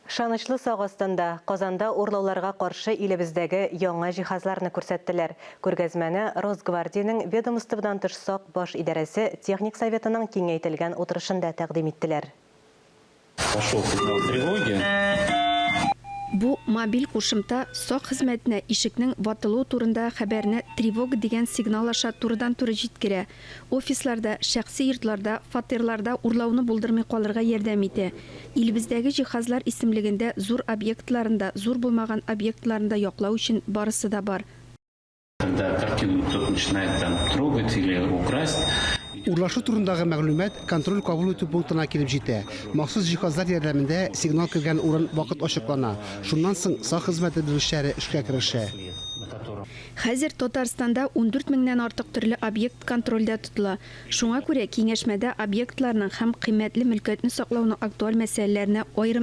Шанычлы сагыстында Казанда урлауларга каршы илебездәге яңа җиһазларны күрсәттеләр. Күргәзмәне Росгвардиянең ведомстводан тыш сак баш идарәсе техник советының киңәйтелгән утырышында тәкъдим иттеләр. Пошел сигнал тревоги. Бу мобиль кушымта сак хезмәтенә ишекнең ватылу турында хәбәрне тревога дигән сигнал аша турыдан-туры җиткерә. Офисларда, шәхси йортларда, фатирларда урлауны булдырмый калырга ярдәм итә. Илебездәге җиһазлар исемлегендә зур объектларында, зур булмаган объектларында яклау өчен барысы да бар. Когда картину кто-то начинает там трогать или украсть, Урлашу турындагы мәгълүмат контроль кабул итү пунктына килеп җитә. Махсус җиһазлар ярдәмендә сигнал кергән урын вакыт ачыклана. Шуннан соң сак хезмәте белгечләре эшкә керешә. Хәзер Татарстанда 14 меңнән артык төрле объект контрольдә тотыла. Шуңа күрә киңәшмәдә объектларның һәм кыйммәтле мөлкәтне саклауның актуаль мәсьәләләренә аерым